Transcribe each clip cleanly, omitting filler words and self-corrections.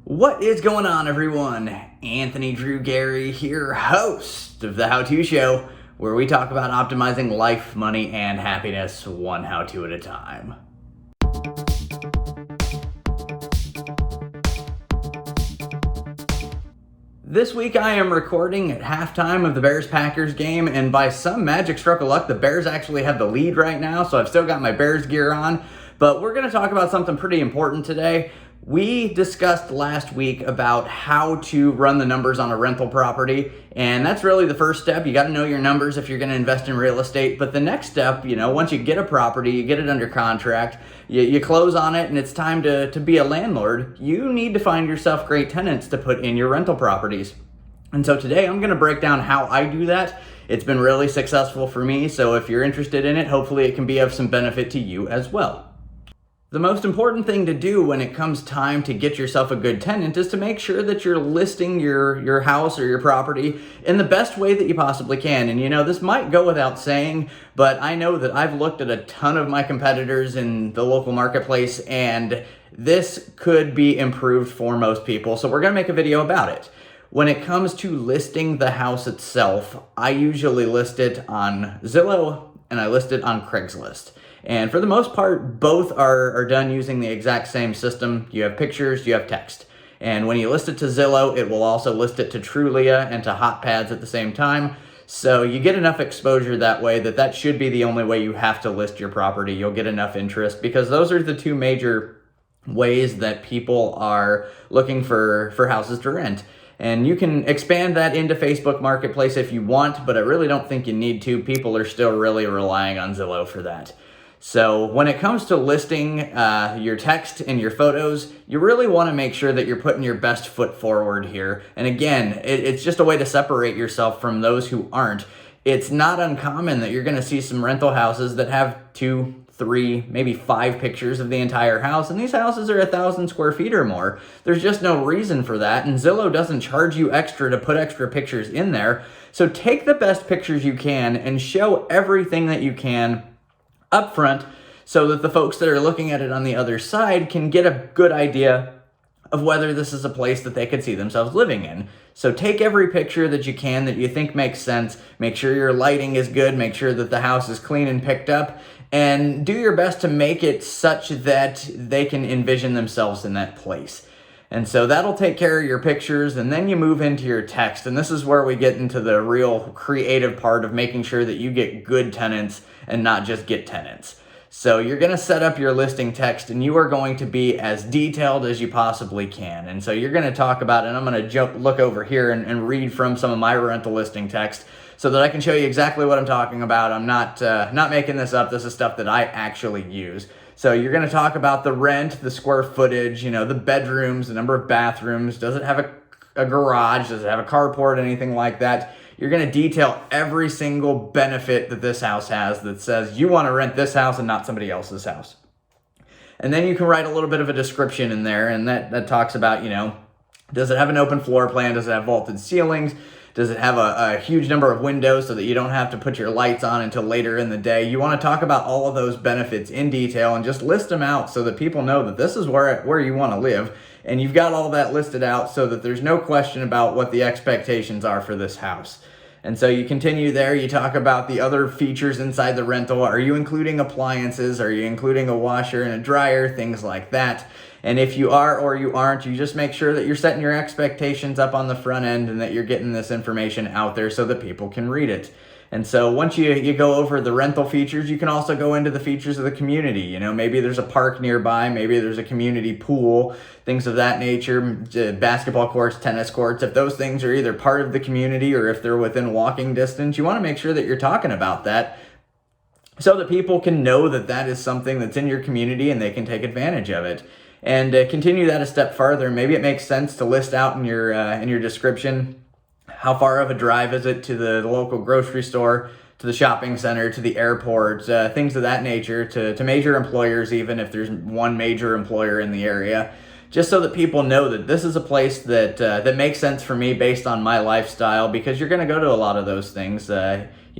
What is going on, everyone? Anthony Drew Gary here, host of the How To Show, where we talk about optimizing life, money, and happiness one how-to at a time. This week I am recording at halftime of the Bears-Packers game, and by some magic stroke of luck, the Bears actually have the lead right now, so I've still got my Bears gear on. But we're going to talk about something pretty important today. We discussed last week about how to run the numbers on a rental property, and that's really the first step. You got to know your numbers if you're going to invest in real estate. But the next step, once you get a property, you get it under contract, you close on it, and it's time to be a landlord, you need to find yourself great tenants to put in your rental properties. And so today I'm going to break down how I do that. It's been really successful for me, so if you're interested in it, hopefully it can be of some benefit to you as well. The most important thing to do when it comes time to get yourself a good tenant is to make sure that you're listing your house or your property in the best way that you possibly can. And this might go without saying, but I know that I've looked at a ton of my competitors in the local marketplace, and this could be improved for most people. So we're going to make a video about it. When it comes to listing the house itself, I usually list it on Zillow and I list it on Craigslist. And for the most part, both are done using the exact same system. You have pictures, you have text. And when you list it to Zillow, it will also list it to Trulia and to HotPads at the same time. So you get enough exposure that way that should be the only way you have to list your property. You'll get enough interest because those are the two major ways that people are looking for houses to rent. And you can expand that into Facebook Marketplace if you want, but I really don't think you need to. People are still really relying on Zillow for that. So when it comes to listing your text and your photos, you really want to make sure that you're putting your best foot forward here. And again, it's just a way to separate yourself from those who aren't. It's not uncommon that you're going to see some rental houses that have 2, 3, maybe 5 pictures of the entire house, and these houses are 1,000 square feet or more. There's just no reason for that, and Zillow doesn't charge you extra to put extra pictures in there. So take the best pictures you can and show everything that you can up front so that the folks that are looking at it on the other side can get a good idea of whether this is a place that they could see themselves living in. So take every picture that you can that you think makes sense, make sure your lighting is good, make sure that the house is clean and picked up, and do your best to make it such that they can envision themselves in that place. And so that'll take care of your pictures, and then you move into your text. And this is where we get into the real creative part of making sure that you get good tenants and not just get tenants. So you're going to set up your listing text, and you are going to be as detailed as you possibly can. And so you're going to talk about, and I'm going to look over here and read from some of my rental listing text so that I can show you exactly what I'm talking about. I'm not making this up. This is stuff that I actually use. So you're going to talk about the rent, the square footage, the bedrooms, the number of bathrooms. Does it have a garage? Does it have a carport? Anything like that? You're going to detail every single benefit that this house has that says you want to rent this house and not somebody else's house. And then you can write a little bit of a description in there, and that talks about, does it have an open floor plan? Does it have vaulted ceilings? Does it have a huge number of windows so that you don't have to put your lights on until later in the day? You want to talk about all of those benefits in detail and just list them out so that people know that this is where you want to live. And you've got all that listed out so that there's no question about what the expectations are for this house. And so you continue there, you talk about the other features inside the rental. Are you including appliances? Are you including a washer and a dryer? Things like that. And if you are or you aren't, you just make sure that you're setting your expectations up on the front end and that you're getting this information out there so that people can read it. And so once you go over the rental features, you can also go into the features of the community. Maybe there's a park nearby, maybe there's a community pool, things of that nature, basketball courts, tennis courts. If those things are either part of the community or if they're within walking distance, you want to make sure that you're talking about that so that people can know that is something that's in your community and they can take advantage of it. And continue that a step further. Maybe it makes sense to list out in your description how far of a drive is it to the local grocery store, to the shopping center, to the airport, things of that nature, to major employers, even if there's one major employer in the area, just so that people know that this is a place that makes sense for me based on my lifestyle, because you're going to go to a lot of those things.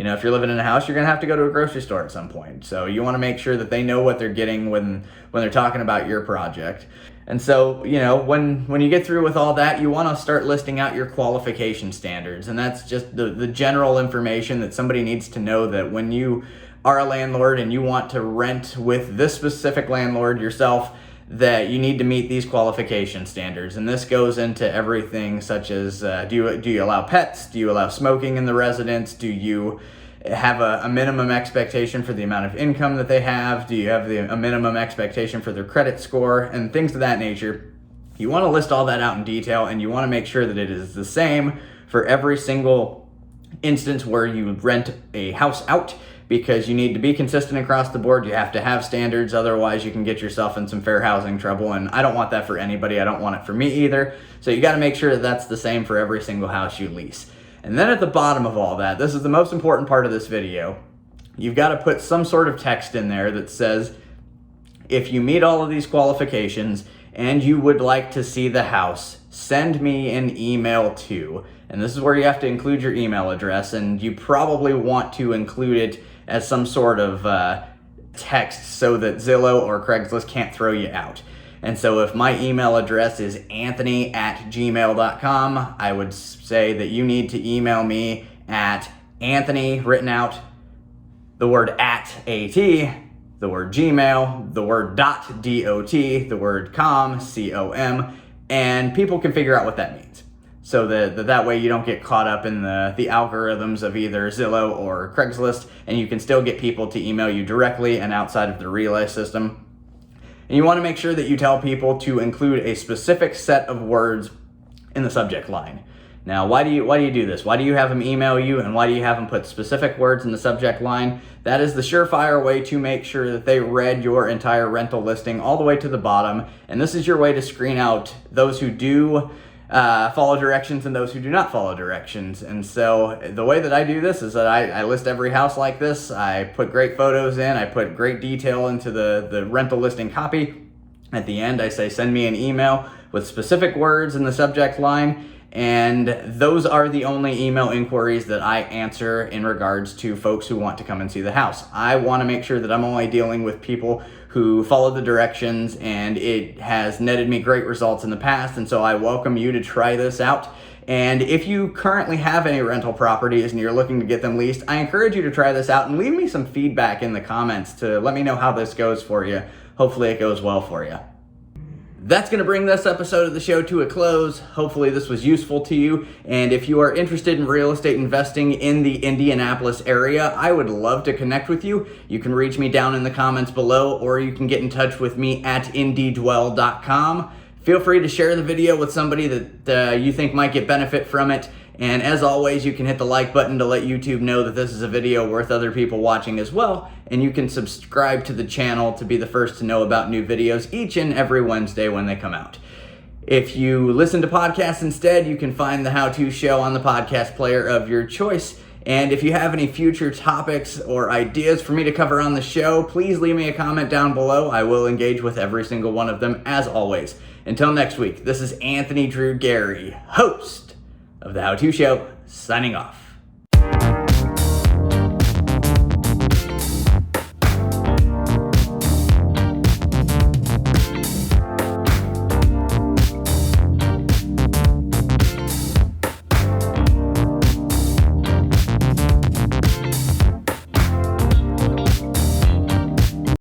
If you're living in a house, you're going to have to go to a grocery store at some point. So you want to make sure that they know what they're getting when they're talking about your project. And so, when you get through with all that, you want to start listing out your qualification standards. And that's just the general information that somebody needs to know, that when you are a landlord and you want to rent with this specific landlord yourself, that you need to meet these qualification standards. And this goes into everything such as, do you allow pets? Do you allow smoking in the residence? Do you have a minimum expectation for the amount of income that they have? Do you have a minimum expectation for their credit score and things of that nature? You want to list all that out in detail, and you want to make sure that it is the same for every single instance where you rent a house out, because you need to be consistent across the board. You have to have standards, otherwise you can get yourself in some fair housing trouble, and I don't want that for anybody. I don't want it for me either. So you got to make sure that that's the same for every single house you lease. And then at the bottom of all that, this is the most important part of this video, you've got to put some sort of text in there that says, if you meet all of these qualifications and you would like to see the house, send me an email to. And this is where you have to include your email address, and you probably want to include it as some sort of text so that Zillow or Craigslist can't throw you out. And so if my email address is anthony@gmail.com, I would say that you need to email me at Anthony, written out, the word at, the word Gmail, the word .dot, the word com, com, and people can figure out what that means. So that way you don't get caught up in the algorithms of either Zillow or Craigslist, and you can still get people to email you directly and outside of the relay system. And you want to make sure that you tell people to include a specific set of words in the subject line. Now, why do you do this? Why do you have them email you, and why do you have them put specific words in the subject line? That is the surefire way to make sure that they read your entire rental listing all the way to the bottom. And this is your way to screen out those who do follow directions and those who do not follow directions. And so the way that I do this is that I list every house like this. I put great photos in, I put great detail into the rental listing copy. At the end, I say, send me an email with specific words in the subject line. And those are the only email inquiries that I answer in regards to folks who want to come and see the house. I want to make sure that I'm only dealing with people who follow the directions, and it has netted me great results in the past, and so I welcome you to try this out. And if you currently have any rental properties and you're looking to get them leased, I encourage you to try this out and leave me some feedback in the comments to let me know how this goes for you. Hopefully it goes well for you. That's going to bring this episode of the show to a close. Hopefully this was useful to you. And if you are interested in real estate investing in the Indianapolis area, I would love to connect with you. You can reach me down in the comments below, or you can get in touch with me at indydwell.com. Feel free to share the video with somebody that you think might get benefit from it. And as always, you can hit the like button to let YouTube know that this is a video worth other people watching as well. And you can subscribe to the channel to be the first to know about new videos each and every Wednesday when they come out. If you listen to podcasts instead, you can find the How To Show on the podcast player of your choice. And if you have any future topics or ideas for me to cover on the show, please leave me a comment down below. I will engage with every single one of them as always. Until next week, this is Anthony Drew Gary, host of the How To Show, signing off.